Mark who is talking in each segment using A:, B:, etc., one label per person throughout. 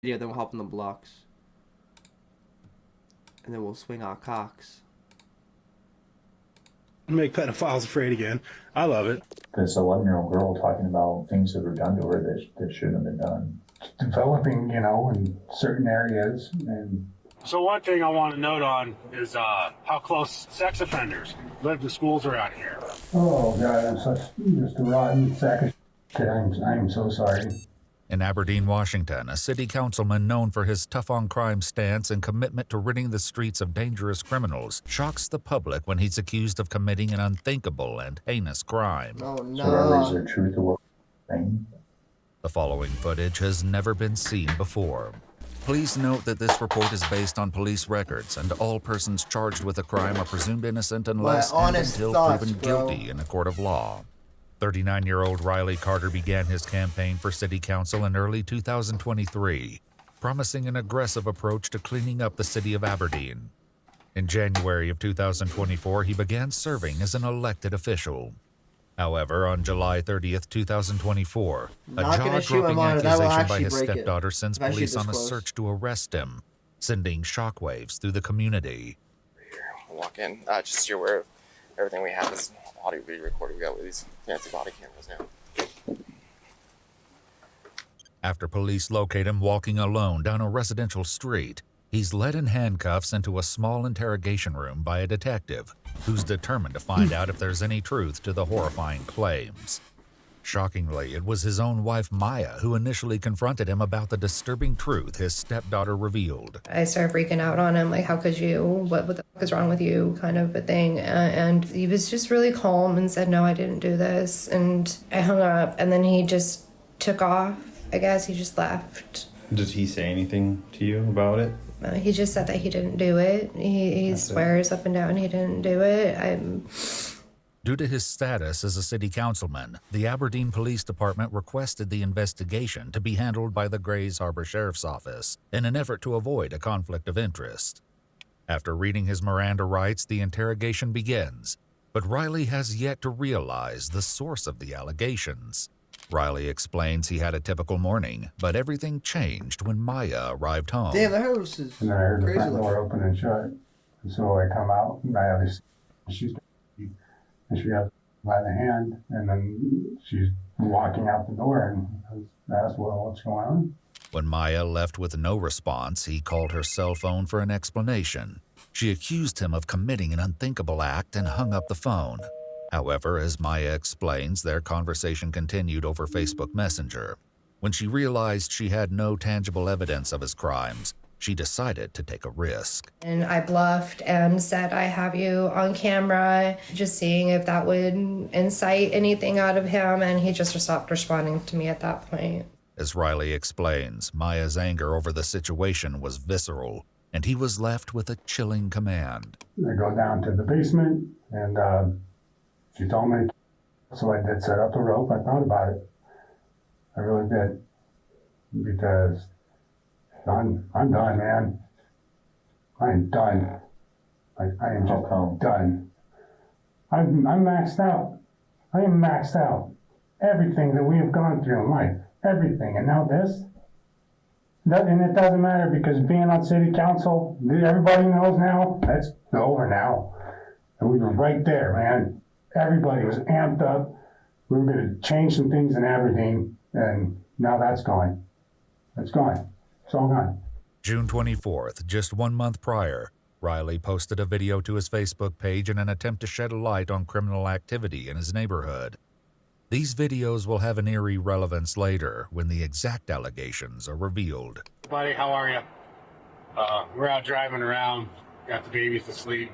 A: Yeah, then we'll hop on the blocks. And then we'll swing our cocks.
B: Make pedophiles afraid again. I love it.
C: This 11-year-old girl talking about things that were done to her that shouldn't have been done. Developing, in certain areas. And
D: so one thing I want to note on is how close sex offenders live to schools around here.
C: Oh God, I'm just a rotten sack of shit. I'm so sorry.
E: In Aberdeen, Washington, a city councilman known for his tough-on-crime stance and commitment to ridding the streets of dangerous criminals shocks the public when he's accused of committing an unthinkable and heinous crime.
A: Oh, no.
C: So is there truth to what we're saying?
E: The following footage has never been seen before. Please note that this report is based on police records, and all persons charged with a crime are presumed innocent unless and until proven guilty in a court of law. 39-year-old Riley Carter began his campaign for city council in early 2023, promising an aggressive approach to cleaning up the city of Aberdeen. In January of 2024, he began serving as an elected official. However, on July 30th, 2024, a jaw-dropping accusation by his stepdaughter sends police on a search to arrest him, sending shockwaves through the community.
F: Walk in, just so you're aware of everything we have is audio video recorded. We got with these fancy body cameras now.
E: After police locate him walking alone down a residential street, he's led in handcuffs into a small interrogation room by a detective who's determined to find out if there's any truth to the horrifying claims. Shockingly, it was his own wife, Maya, who initially confronted him about the disturbing truth his stepdaughter revealed.
G: I started freaking out on him, like, how could you? What the fuck is wrong with you? Kind of a thing. And he was just really calm and said, no, I didn't do this. And I hung up, and then he just took off. I guess he just left.
H: Did he say anything to you about it?
G: He just said that he didn't do it. He swears up and down he didn't do it.
E: Due to his status as a city councilman, the Aberdeen Police Department requested the investigation to be handled by the Grays Harbor Sheriff's Office in an effort to avoid a conflict of interest. After reading his Miranda rights, the interrogation begins, but Riley has yet to realize the source of the allegations. Riley explains he had a typical morning, but everything changed when Maya arrived home.
A: Damn, the house is
C: and then I heard
A: crazy.
C: The front door open and shut. And so I come out and I have this, and she has by the hand, and then she's walking out the door, and I asked, well, what's going on?
E: When Maya left with no response, he called her cell phone for an explanation. She accused him of committing an unthinkable act and hung up the phone. However, as Maya explains, their conversation continued over Facebook Messenger. When she realized she had no tangible evidence of his crimes, she decided to take a risk.
G: And I bluffed and said, I have you on camera, just seeing if that would incite anything out of him, and he just stopped responding to me at that point.
E: As Riley explains, Maya's anger over the situation was visceral, and he was left with a chilling command.
C: I go down to the basement, and she told me, so I did set up a rope. I thought about it. I really did. Because I'm done, man. I am done. I am just done. I'm maxed out. I am maxed out. Everything that we have gone through in life, everything, and now this. And it doesn't matter because being on city council, everybody knows now, that's over now. And we were right there, man. Everybody was amped up. We were going to change some things in Aberdeen, and now that's gone. It's gone. It's all gone.
E: June 24th, just 1 month prior, Riley posted a video to his Facebook page in an attempt to shed a light on criminal activity in his neighborhood. These videos will have an eerie relevance later when the exact allegations are revealed.
D: Buddy, how are you? We're out driving around, got the babies to sleep.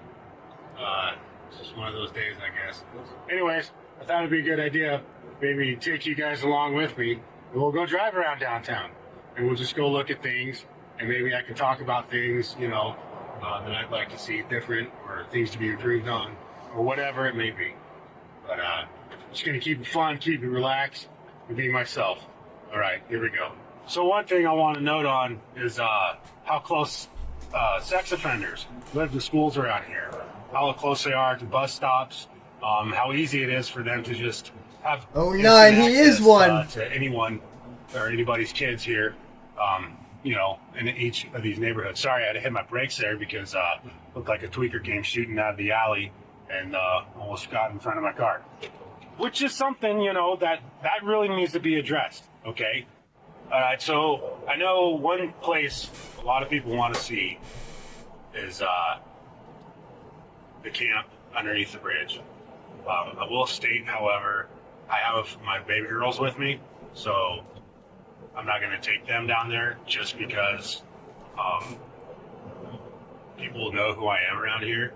D: It's just one of those days, I guess. Anyways, I thought it'd be a good idea, maybe take you guys along with me, and we'll go drive around downtown. And we'll just go look at things, and maybe I can talk about things, that I'd like to see different, or things to be improved on, or whatever it may be. But just gonna keep it fun, keep it relaxed, and be myself. All right, here we go. So one thing I want to note on is how close sex offenders live to schools around here. How close they are to bus stops. How easy it is for them to just have.
A: Oh no, he is one.
D: To anyone or anybody's kids here. in each of these neighborhoods. Sorry, I had to hit my brakes there because looked like a tweaker came shooting out of the alley and almost got in front of my car. Which is something, that really needs to be addressed, okay? All right, so I know one place a lot of people want to see is the camp underneath the bridge. I will state, however, I have my baby girls with me, so I'm not going to take them down there just because people know who I am around here.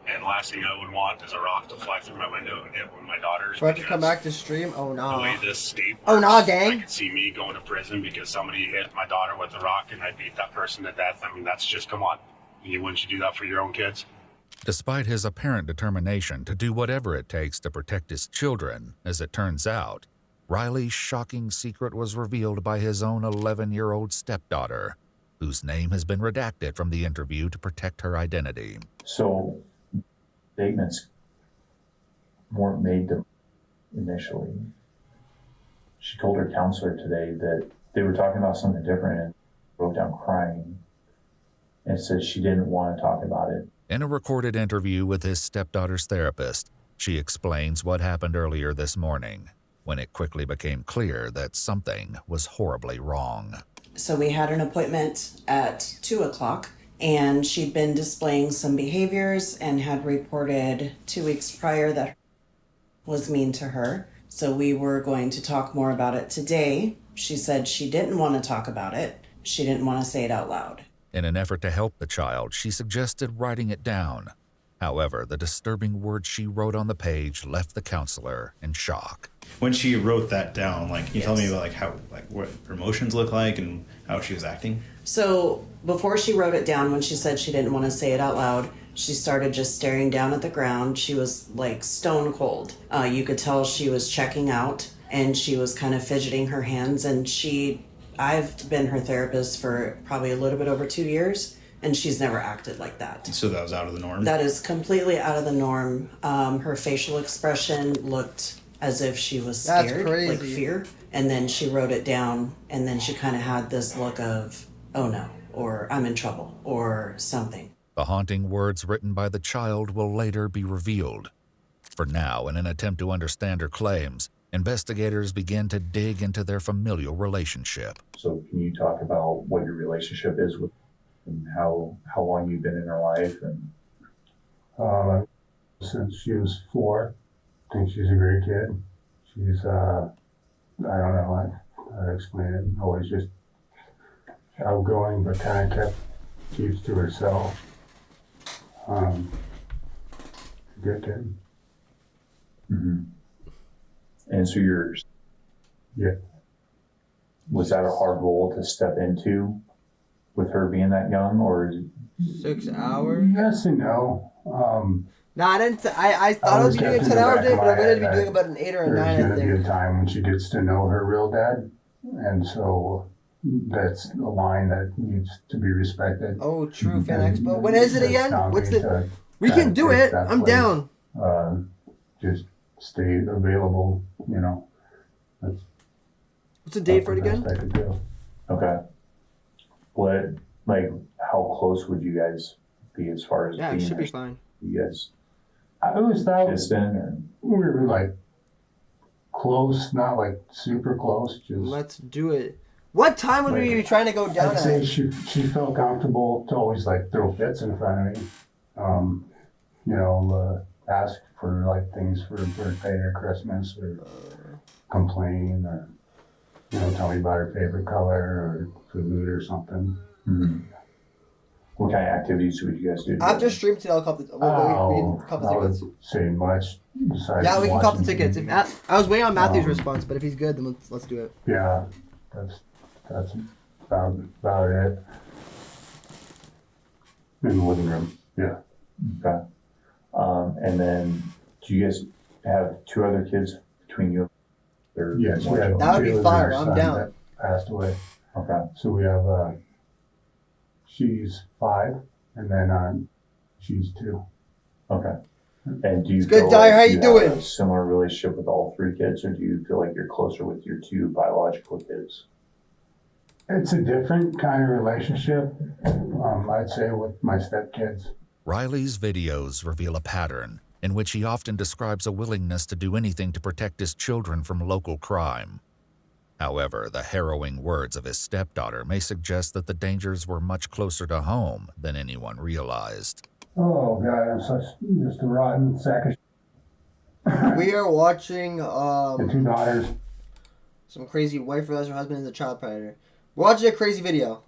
D: And last thing I would want is a rock to fly through my window and hit one of my daughters.
A: Do I have to come back to stream? Oh, no.
D: The way this state works,
A: oh, no, gang.
D: I could see me going to prison because somebody hit my daughter with a rock and I beat that person to death. I mean, that's just, come on. Wouldn't you do that for your own kids?
E: Despite his apparent determination to do whatever it takes to protect his children, as it turns out, Riley's shocking secret was revealed by his own 11-year-old stepdaughter, whose name has been redacted from the interview to protect her identity.
I: So, statements weren't made to initially. She told her counselor today that they were talking about something different and broke down crying and said she didn't want to talk about it.
E: In a recorded interview with his stepdaughter's therapist, she explains what happened earlier this morning, when it quickly became clear that something was horribly wrong.
J: So we had an appointment at 2 o'clock, and she'd been displaying some behaviors and had reported 2 weeks prior that was mean to her. So we were going to talk more about it today. She said she didn't want to talk about it. She didn't want to say it out loud.
E: In an effort to help the child, she suggested writing it down. However, the disturbing words she wrote on the page left the counselor in shock.
H: When she wrote that down, can you tell me about what her emotions look like and how she was acting?
J: So before she wrote it down, when she said she didn't want to say it out loud, she started just staring down at the ground. She was stone cold. You could tell she was checking out, and she was kind of fidgeting her hands. And I've been her therapist for probably a little bit over 2 years, and she's never acted like that.
H: So that was out of the norm?
J: That is completely out of the norm. Her facial expression looked as if she was scared,
A: That's crazy.
J: like fear. And then she wrote it down, and then she kind of had this look of, oh no, or I'm in trouble, or something.
E: The haunting words written by the child will later be revealed. For now, in an attempt to understand her claims, investigators begin to dig into their familial relationship.
I: So can you talk about what your relationship is with and how long you've been in her life?
C: And since she was 4, I think she's a great kid. She's, I don't know how to explain it. Always just outgoing, but kind of keeps to herself. Good kid.
I: Mm-hmm. And so
C: Yeah.
I: was that a hard role to step into with her being that young, or?
A: 6 hours?
C: Yes and no.
A: No, I didn't. I thought I was doing a 10-hour day, but I'm going to be doing about an 8 or a 9, I
C: There's going to be a
A: think.
C: time when she gets to know her real dad, and so that's a line that needs to be respected.
A: Oh, true, Fan Expo. When is it again? What's the? We
C: kind
A: can
C: of
A: do
C: take
A: it.
C: that
A: I'm
C: place.
A: down.
C: Just stay available, That's
A: What's the date for it
C: the best
A: again?
C: I could do.
I: Okay. How close would you guys be as far as
A: Yeah, it
I: being
A: should be
I: there?
A: fine.
I: You guys
C: I always thought
I: distant or?
C: we were close, not super close. Just
A: Let's do it. What time would we be trying to go down
C: I'd say
A: at?
C: she felt comfortable to always throw fits in front of me. Ask for things for birthday or Christmas or complain or tell me about her favorite color or food or something.
I: Mm-hmm. What kind of activities would you guys do together?
A: After stream today, I'll cop the. We can cop the
C: I
A: tickets.
C: would say much besides
A: Yeah, we can cop the
C: watching
A: tickets.
C: TV.
A: I was waiting on Matthew's response, but if he's good, then let's do it.
C: Yeah, that's about it. In the living room, yeah.
I: Okay. And then, do you guys have 2 other kids between you? Or
C: Yes,
I: one
C: we have
I: child?
A: That would be
C: 2 of
A: fire,
C: our
A: I'm
C: son
A: down.
C: that passed away.
I: Okay.
C: So we have, she's 5, and then she's 2.
I: Okay. And do you
A: good,
I: feel
A: Dyer, how
I: like
A: you
I: have
A: doing?
I: a similar relationship with all 3 kids, or do you feel like you're closer with your 2 biological kids?
C: It's a different kind of relationship, I'd say, with my stepkids.
E: Riley's videos reveal a pattern in which he often describes a willingness to do anything to protect his children from local crime. However, the harrowing words of his stepdaughter may suggest that the dangers were much closer to home than anyone realized.
C: Oh, God, I'm just a rotten sack of
A: We are watching
C: the 2 daughters.
A: some crazy wife realizes her husband is a child predator. We're watching a crazy video.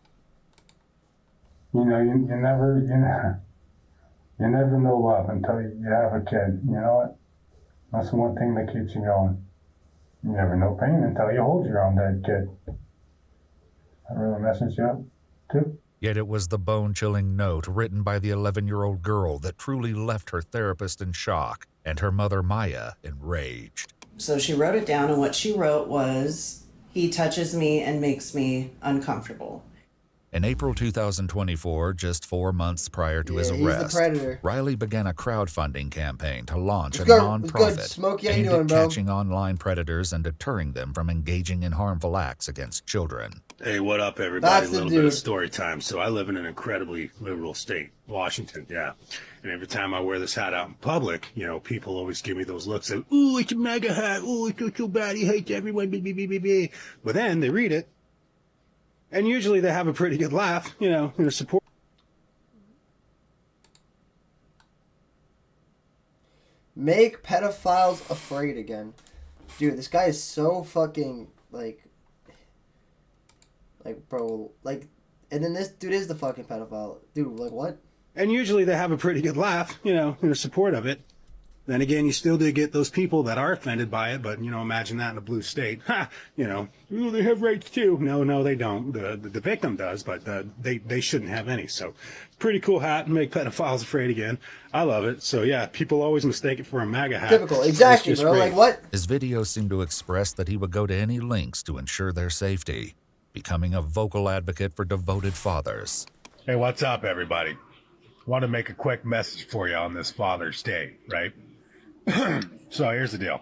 C: You know, you never know love until you have a kid. You know what? That's the one thing that keeps you going. You never know pain until you hold your own dead kid. That really messes you up, too.
E: Yet it was the bone-chilling note written by the 11-year-old girl that truly left her therapist in shock and her mother, Maya, enraged.
J: So she wrote it down, and what she wrote was, "He touches me and makes me uncomfortable."
E: In April 2024, just 4 months prior to his
A: He's the
E: arrest,
A: predator.
E: Riley began a crowdfunding campaign to launch a
A: What's good,
E: non-profit
A: Smokey? How you
E: aimed
A: doing,
E: at
A: bro?
E: catching online predators and deterring them from engaging in harmful acts against children.
B: Hey, what up, everybody?
A: That's
B: A
A: the
B: little bit
A: dude.
B: of story time. So I live in an incredibly liberal state, Washington, yeah. And every time I wear this hat out in public, you know, people always give me those looks of, ooh, it's a MAGA hat. Ooh, it's so bad. He hates everyone. But then they read it, and usually they have a pretty good laugh, you know, in support.
A: Make pedophiles afraid again. Dude, this guy is so fucking, like, bro, like, and then this dude is the fucking pedophile. Dude, like, what?
B: And usually they have a pretty good laugh, you know, in support of it. Then again, you still do get those people that are offended by it, but, you know, imagine that in a blue state. Ha! You know, ooh, they have rights too. No, they don't. The victim does, but they shouldn't have any. So, pretty cool hat, make pedophiles afraid again. I love it. So, yeah, people always mistake it for a MAGA hat.
A: Typical. Exactly,
B: It's just
A: bro.
B: great.
A: Like, what?
E: His videos seem to express that he would go to any lengths to ensure their safety, becoming a vocal advocate for devoted fathers.
D: Hey, what's up, everybody? Want to make a quick message for you on this Father's Day, right? So here's the deal.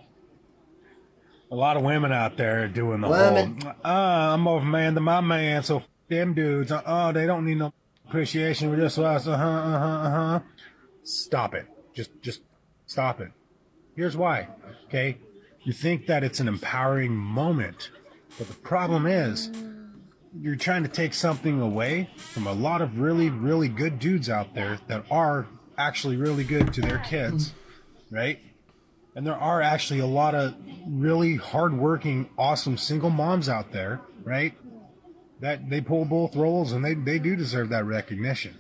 D: A lot of women out there are doing the
A: Women.
D: whole, I'm more of a man than my man, so them dudes, they don't need no appreciation with this us, Stop it. Just stop it. Here's why, okay? You think that it's an empowering moment, but the problem is, you're trying to take something away from a lot of really, really good dudes out there that are actually really good to their kids, right? And there are actually a lot of really hardworking, awesome single moms out there, right? That they pull both roles, and they do deserve that recognition.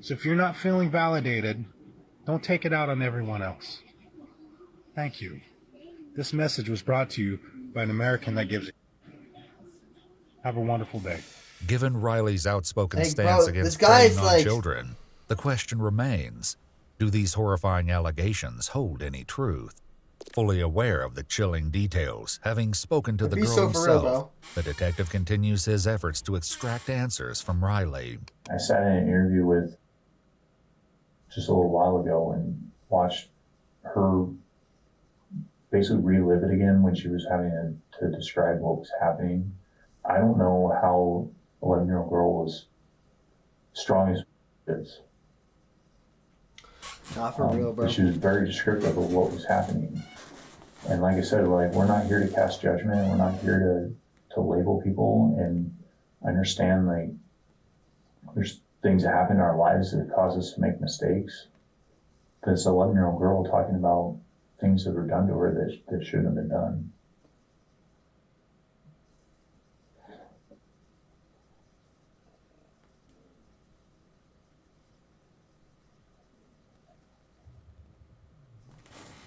D: So if you're not feeling validated, don't take it out on everyone else. Thank you. This message was brought to you by an American that gives. Have a wonderful day.
E: Given Riley's outspoken
A: Hey,
E: stance
A: bro,
E: against
A: this guy's
E: preying on
A: like-
E: children, the question remains, do these horrifying allegations hold any truth? Fully aware of the chilling details, having spoken to the
A: Be
E: girl
A: so for real,
E: himself,
A: bro.
E: the detective continues his efforts to extract answers from Riley.
I: I sat in an interview with just a little while ago and watched her basically relive it again when she was having to describe what was happening. I don't know how 11-year-old girl was strong as is.
A: Not for real, bro.
I: But she was very descriptive of what was happening. And like I said, like, we're not here to cast judgment. We're not here to label people. And I understand, like, there's things that happen in our lives that cause us to make mistakes. This 11-year-old girl talking about things that were done to her that shouldn't have been done.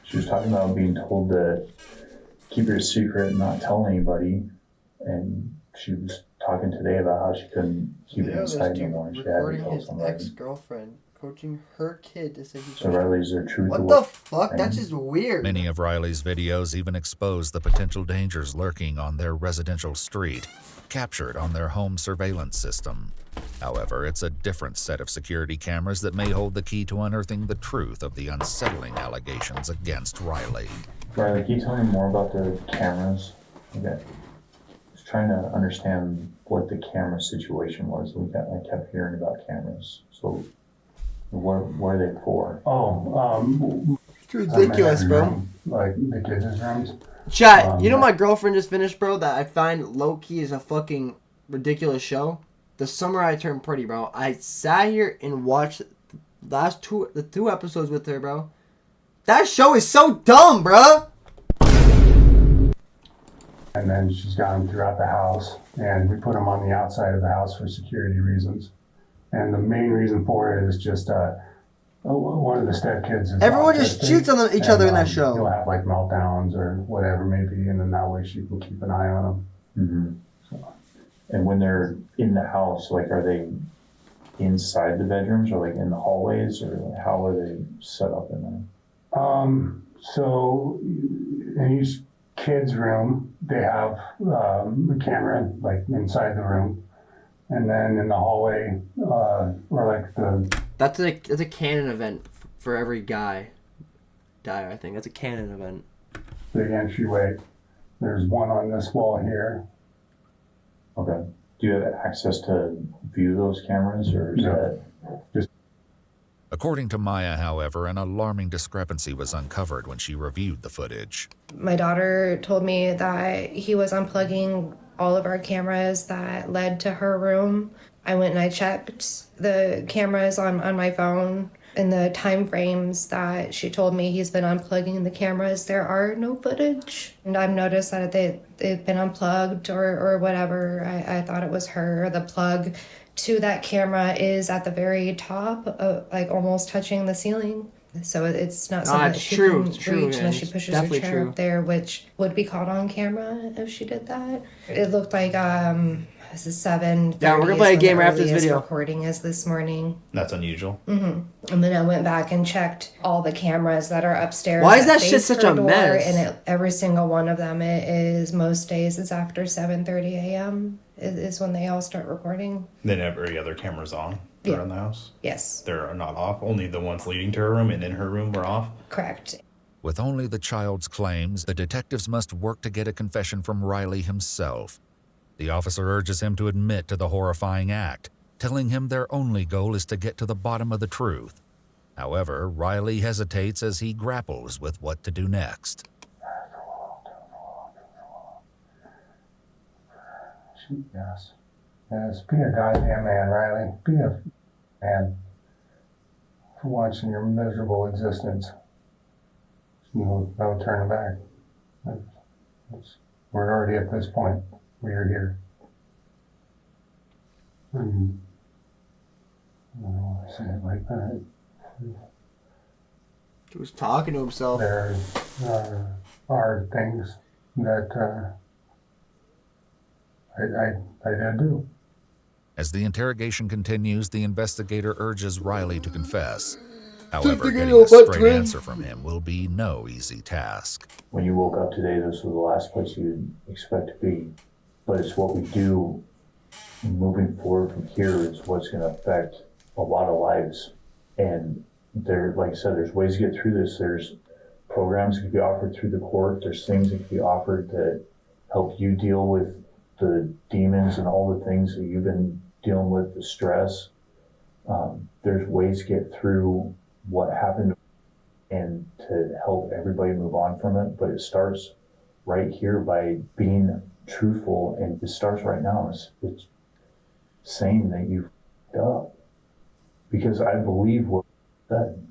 I: She was talking about being told to keep it a secret and not tell anybody. And she was talking today about how she couldn't keep it inside anymore. And she had to
A: recording
I: tell
A: his
I: somebody.
A: ex-girlfriend, coaching her kid to say he's
I: So Riley's their truth.
A: What the fuck? That's just weird.
E: Many of Riley's videos even expose the potential dangers lurking on their residential street, captured on their home surveillance system. However, it's a different set of security cameras that may hold the key to unearthing the truth of the unsettling allegations against Riley.
I: Riley, can you tell me more about the cameras? Okay. trying to understand what the camera situation was. I kept hearing about cameras. So what are they for?
A: It's ridiculous, bro.
C: Room, like the kids' rooms.
A: Chat, you know my girlfriend just finished, bro, that I find low-key is a fucking ridiculous show? The Summer I Turned Pretty, bro. I sat here and watched the two episodes with her, bro. That show is so dumb, bro.
C: And then she's got them throughout the house, and we put them on the outside of the house for security reasons. And the main reason for it is just one of the stepkids is
A: everyone just cheats on each other in that show.
C: He'll have like meltdowns or whatever maybe, and then that way she can keep an eye on him.
I: So. And when they're in the house, like, are they inside the bedrooms or like in the hallways, or how are they set up in there?
C: So in each kid's room, they have a camera like inside the room, and then in the hallway, or like the.
A: That's a canon event for every guy. I think that's a canon event.
C: The entryway. There's one on this wall here.
I: Okay. Do you have access to view those cameras, or is that just?
E: According to Maya, however, an alarming discrepancy was uncovered when she reviewed the footage.
G: My daughter told me that he was unplugging all of our cameras that led to her room. I went and I checked the cameras on my phone. In the time frames that she told me he's been unplugging the cameras, there are no footage. And I've noticed that they've been unplugged or whatever. I thought it was her. The plug to that camera is at the very top, like almost touching the ceiling. So it's not something that she can reach unless she pushes her chair up there, which would be caught on camera if she did that. It looked like this is 7:30.
A: Yeah, we're gonna play a game after this video.
G: Recording is this morning.
H: That's unusual.
G: And then I went back and checked all the cameras that are upstairs.
A: Why is that shit such a mess?
G: And every single one of them, it is most days it's after 7:30 a.m. is when they all start recording.
H: Then every other camera's on around the house?
G: Yes.
H: They're not off. Only the ones leading to her room and in her room were off?
G: Correct.
E: With only the child's claims, the detectives must work to get a confession from Riley himself. The officer urges him to admit to the horrifying act, telling him their only goal is to get to the bottom of the truth. However, Riley hesitates as he grapples with what to do next.
C: Yes. Yes, be a goddamn man, Riley. Be a man for once in your miserable existence. No turning back. We're already at this point. We are here. I don't want to say it like that.
A: He was talking to himself.
C: There are things that I did do.
E: As the interrogation continues, the investigator urges Riley to confess. However, getting a straight answer from him will be no easy task.
I: When you woke up today, this was the last place you'd expect to be. But it's what we do moving forward from here is what's going to affect a lot of lives. And there, like I said, there's ways to get through this. There's programs that can be offered through the court. There's things that can be offered that help you deal with the demons and all the things that you've been dealing with, the stress. There's ways to get through what happened and to help everybody move on from it. But it starts right here by being truthful, and it starts right now. It's saying that you f***ed up, because I believe what you said.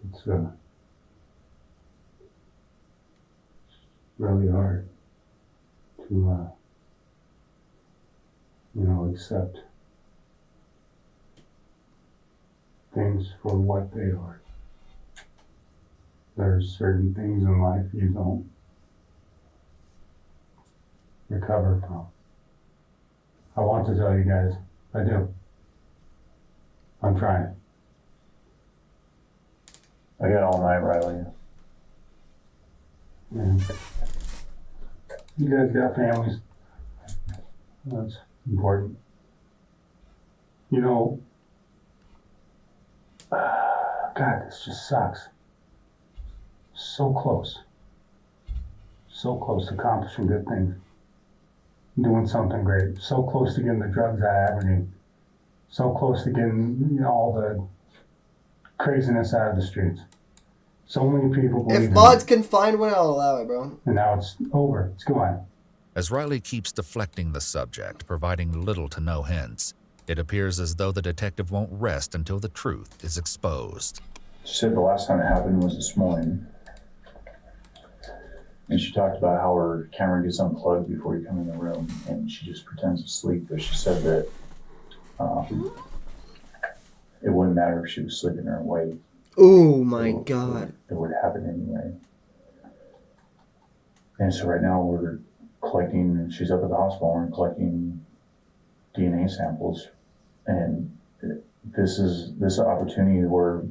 C: It's really hard to accept things for what they are. There's certain things in life you don't recover from. I want to tell you guys, I do. I'm trying.
I: I got all night, Riley.
C: Yeah. You guys got families. That's important. God, this just sucks. so close to accomplishing good things, doing something great, so close to getting the drugs out of Aberdeen, so close to getting all the craziness out of the streets. So many people believe
A: if mods can find one, I'll allow it, bro.
C: And now it's over. It's gone.
E: As Riley keeps deflecting the subject, providing little to no hints, it appears as though the detective won't rest until the truth is exposed.
I: She said the last time it happened was this morning. And she talked about how her camera gets unplugged before you come in the room, and she just pretends to sleep. But she said that it wouldn't matter if she was sleeping or awake.
A: Oh my God.
I: It would happen anyway. And so right now we're collecting, she's up at the hospital and collecting DNA samples. And this is an opportunity where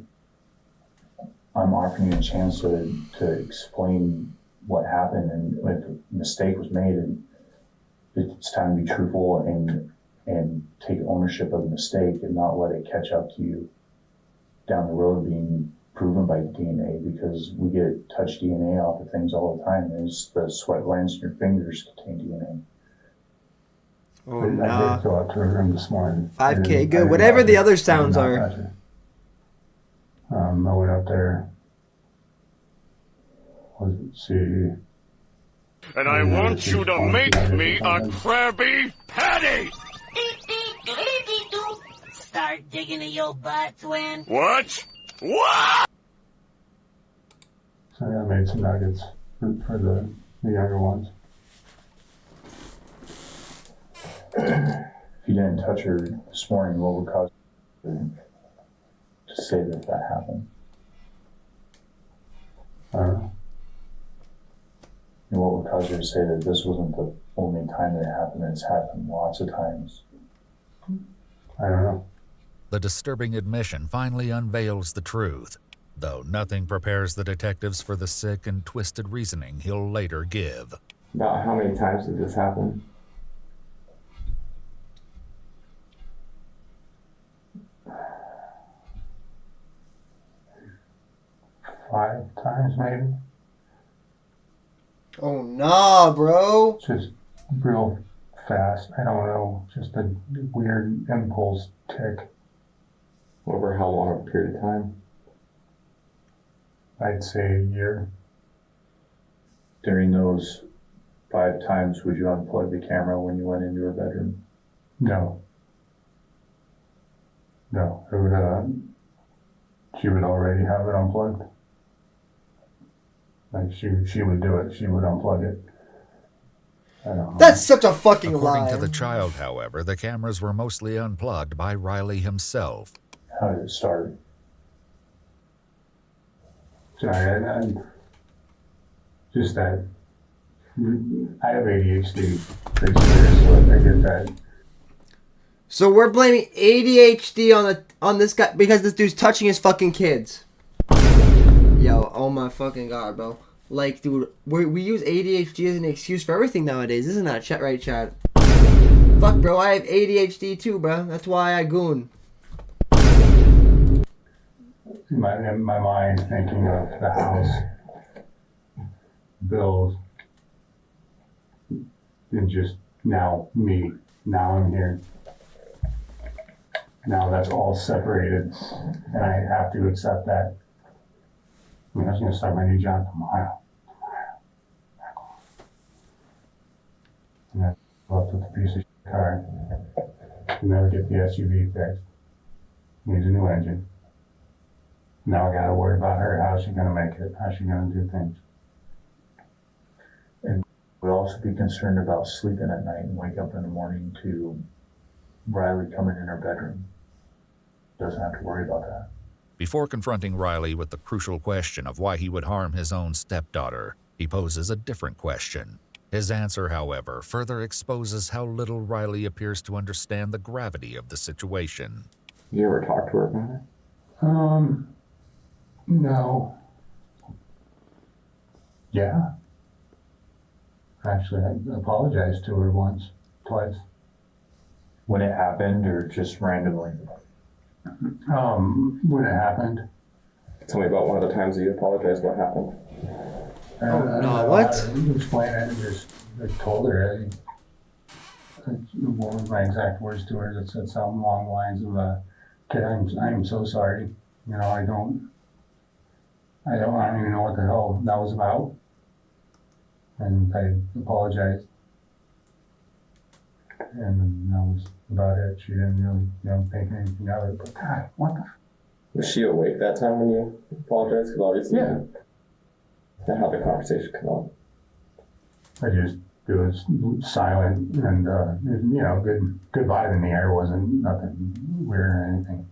I: I'm offering you a chance to explain what happened, and if a mistake was made, and it's time to be truthful and take ownership of the mistake and not let it catch up to you down the road being proven by DNA, because we get touch DNA off of things all the time. There's the sweat glands in your fingers contain DNA.
A: Oh,
C: I did go out to her room this morning.
A: 5K, good. Whatever the other sounds are.
C: I went up there. Let's see.
K: And I want you to make me a Krabby Patty!
L: Start digging in your butt, twin.
K: What? What?
C: So I made some nuggets for the younger ones.
I: If you didn't touch her this morning, what would cause you to say that happened?
C: I don't know.
I: And what would cause you to say that this wasn't the only time that it happened, it's happened lots of times?
C: I don't know.
E: The disturbing admission finally unveils the truth, though nothing prepares the detectives for the sick and twisted reasoning he'll later give.
M: About how many times did this happen?
C: Five times maybe.
A: Oh nah, bro.
C: Just real fast. I don't know. Just a weird impulse tick.
M: Over how long a period of time?
C: I'd say a year.
I: During those 5 times, would you unplug the camera when you went into her bedroom?
C: No. No. It would, she would already have it unplugged. Like she would do it. She would unplug it. I don't know.
A: That's such a fucking
E: According
A: lie.
E: to the child, however, the cameras were mostly unplugged by Riley himself.
I: How did it start?
C: Sorry, I just that I have ADHD pretty serious, so I get that.
A: So we're blaming ADHD on this guy because this dude's touching his fucking kids. Yo, oh my fucking God, bro. Like, dude, we use ADHD as an excuse for everything nowadays. Isn't that right, Chad? Fuck, bro, I have ADHD too, bro. That's why I goon.
C: In my mind, thinking of the house, bills, and just now me. Now I'm here. Now that's all separated, and I have to accept that. I mean, I was going to start my new job tomorrow. And I left with a piece of shit car. Never get the SUV fixed. Needs a new engine. Now I got to worry about her. How's she going to make it? How's she going to do things?
I: And we'll also be concerned about sleeping at night and wake up in the morning to Riley coming in her bedroom. Doesn't have to worry about that.
E: Before confronting Riley with the crucial question of why he would harm his own stepdaughter, he poses a different question. His answer, however, further exposes how little Riley appears to understand the gravity of the situation.
M: You ever talk to her about it?
C: No. Yeah. Actually, I apologized to her once, twice.
I: When it happened, or just randomly?
C: When it happened.
M: Tell me about one of the times that you apologized. What happened?
A: Oh,
C: I don't
A: no,
C: know
A: what?
C: how to explain it. I just told her. What was my exact words to her? It said something along the lines of, "Kid, I'm so sorry. You know, I don't even know what the hell that was about." And I apologized. And that was about it. She didn't really, think anything of it. But God, what the?
M: Was she awake that time when you apologized? Because obviously,
C: Yeah.
M: That's how the conversation come up.
C: I just, it was silent and, good vibe in the air. Wasn't nothing weird or anything.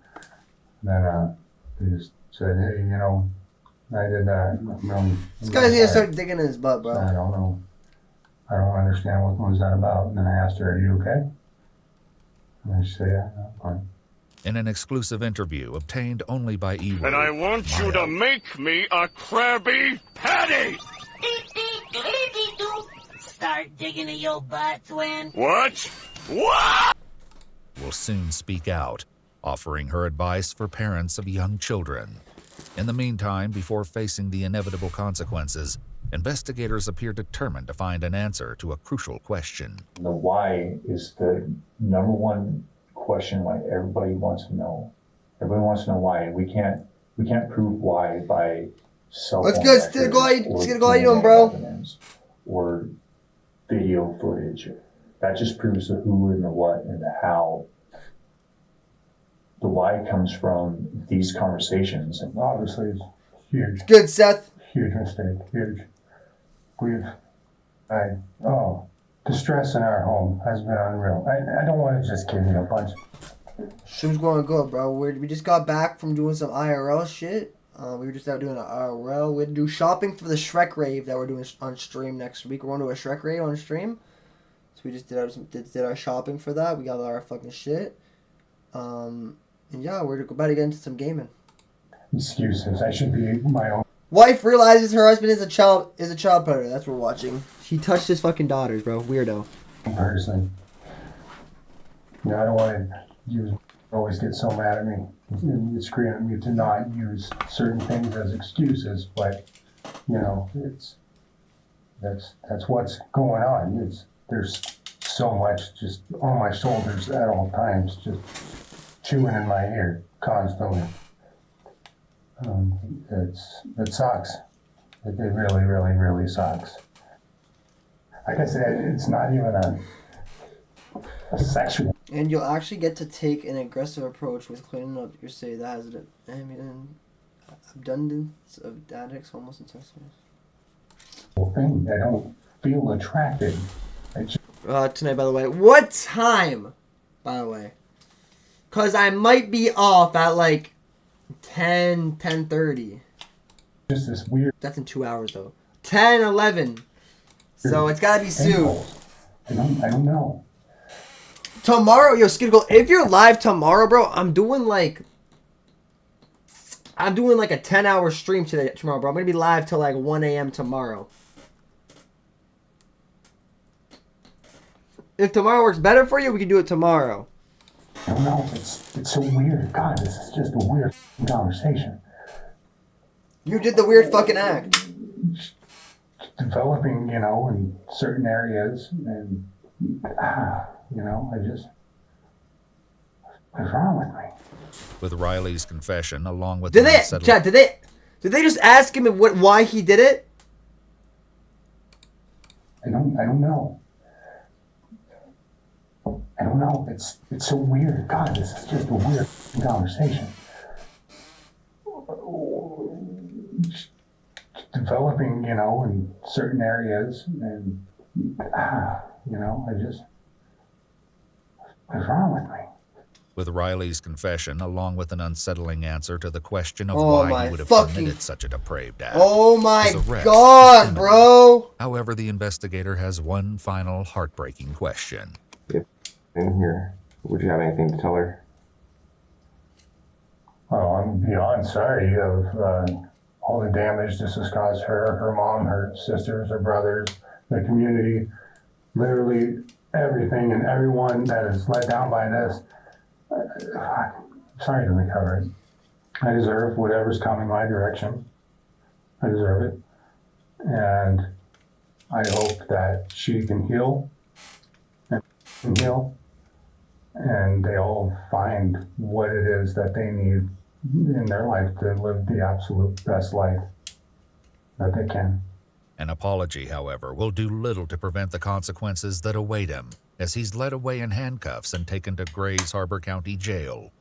C: Then, they just said, "Hey, I did that.
A: This guy's gonna start digging in his butt, bro.
C: So I don't know. I don't understand what was that about." And then I asked her, "Are you okay?" And she said, "Yeah, I'm fine."
E: In an exclusive interview obtained only by E-Word,
K: And I want you to make me a Krabby Patty!
L: Start digging in your butt, twin.
K: What? What?
E: will soon speak out, offering her advice for parents of young children. In the meantime, before facing the inevitable consequences, investigators appear determined to find an answer to a crucial question.
I: The why is the number one question why everybody wants to know. Everybody wants to know why. We can't prove why by cell phone
A: Let's
I: records
A: get go you doing,
I: DNA
A: bro?
I: evidence or video footage. That just proves the who and the what and the how. The why comes from these conversations. And
C: Obviously, it's huge.
A: Good, Seth.
C: Huge mistake. Huge. The stress in our home has been unreal. I don't want to just give you a bunch.
A: Stream's going good, bro. We just got back from doing some IRL shit. We were just out doing an IRL. We had to do shopping for the Shrek rave that we're doing on stream next week. We're going to a Shrek rave on stream. So we just did our shopping for that. We got all our fucking shit. And yeah, we're about to get into some gaming.
C: Excuses. I should be my own.
A: Wife realizes her husband is a child predator. That's what we're watching. She touched his fucking daughters, bro. Weirdo.
C: Person. I don't want to always get so mad at me. You scream at me to not use certain things as excuses, but that's what's going on. There's so much just on my shoulders at all times, just chewing in my ear constantly. It sucks. It really, really, really sucks. Like I said, it's not even a sexual.
A: And you'll actually get to take an aggressive approach with cleaning up your city that has an abundance of addicts, homeless, and sex
C: thing. I don't feel attracted.
A: Tonight, by the way. What time, by the way? Because I might be off at like 10:30.
C: Just this weird.
A: That's in 2 hours, though. 10:11. So it's gotta be soon.
C: I don't know.
A: Tomorrow, yo, Skidgle, if you're live tomorrow, bro, I'm doing like a 10-hour stream tomorrow, bro. I'm gonna be live till like 1 a.m. tomorrow. If tomorrow works better for you, we can do it tomorrow.
C: I don't know. It's so weird. God, this is just a weird conversation.
A: You did the weird fucking act.
C: Developing, in certain areas, and what's wrong with me?
E: With Riley's confession, along with
A: Did they just ask him why he did it?
C: I don't know. I don't know. It's so weird. God, this is just a weird conversation. Developing, in certain areas, and what's wrong with me?
E: With Riley's confession, along with an unsettling answer to the question of
A: Oh
E: why he would have committed such a depraved act.
A: Oh my
E: His arrest
A: God,
E: is imminent.
A: bro!
E: However, the investigator has one final heartbreaking question.
M: In here, would you have anything to tell her?
C: Oh, I'm beyond sorry of all the damage this has caused her mom, her sisters, her brothers, the community, literally everything and everyone that is let down by this. Sorry to recover it. I deserve whatever's coming my direction. I deserve it. And I hope that she can heal and and they all find what it is that they need in their life to live the absolute best life that they can.
E: An apology, however, will do little to prevent the consequences that await him, as he's led away in handcuffs and taken to Grays Harbor County Jail.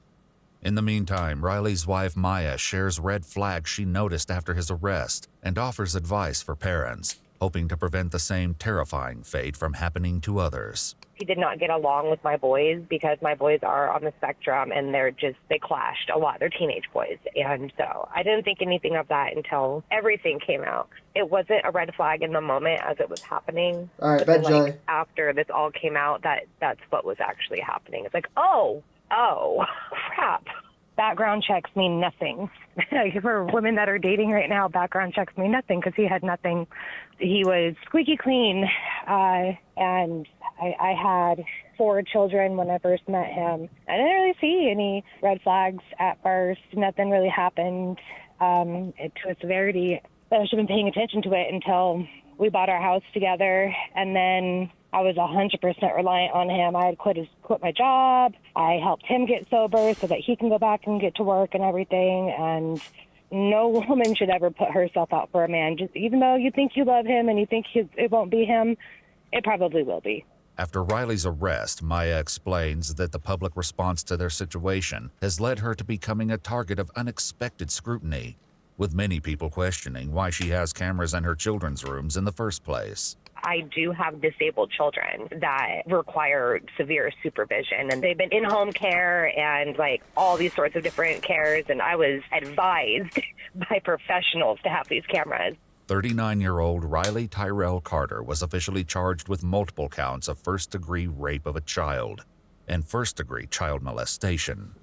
E: In the meantime, Riley's wife Maya shares red flags she noticed after his arrest and offers advice for parents, hoping to prevent the same terrifying fate from happening to others.
N: He did not get along with my boys because my boys are on the spectrum and they clashed a lot. They're teenage boys. And so I didn't think anything of that until everything came out. It wasn't a red flag in the moment as it was happening.
A: All right,
N: but
A: bet
N: then,
A: Jelly.
N: after this all came out, that's what was actually happening. It's like, oh, crap. Background checks mean nothing. For women that are dating right now, background checks mean nothing because he had nothing. He was squeaky clean, and I had 4 children when I first met him. I didn't really see any red flags at first. Nothing really happened to a severity that I should have been paying attention to it until we bought our house together, and then I was 100% reliant on him. I had quit my job. I helped him get sober so that he can go back and get to work and everything. And no woman should ever put herself out for a man. Just even though you think you love him and you think it won't be him, it probably will be.
E: After Riley's arrest, Maya explains that the public response to their situation has led her to becoming a target of unexpected scrutiny, with many people questioning why she has cameras in her children's rooms in the first place.
N: I do have disabled children that require severe supervision, and they've been in home care and like all these sorts of different cares, and I was advised by professionals to have these cameras.
E: 39-year-old Riley Tyrell Carter was officially charged with multiple counts of first-degree rape of a child and first-degree child molestation.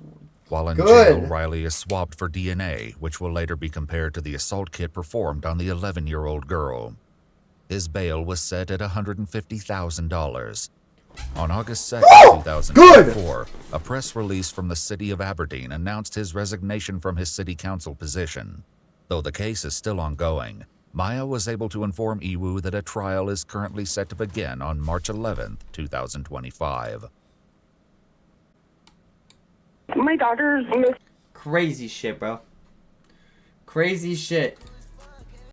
E: While in jail, Riley is swabbed for DNA, which will later be compared to the assault kit performed on the 11-year-old girl. His bail was set at $150,000. On August 2nd, 2004, a press release from the city of Aberdeen announced his resignation from his city council position. Though the case is still ongoing, Maya was able to inform Iwu that a trial is currently set to begin on March 11th, 2025.
N: My daughter's
A: crazy shit, bro. Crazy shit.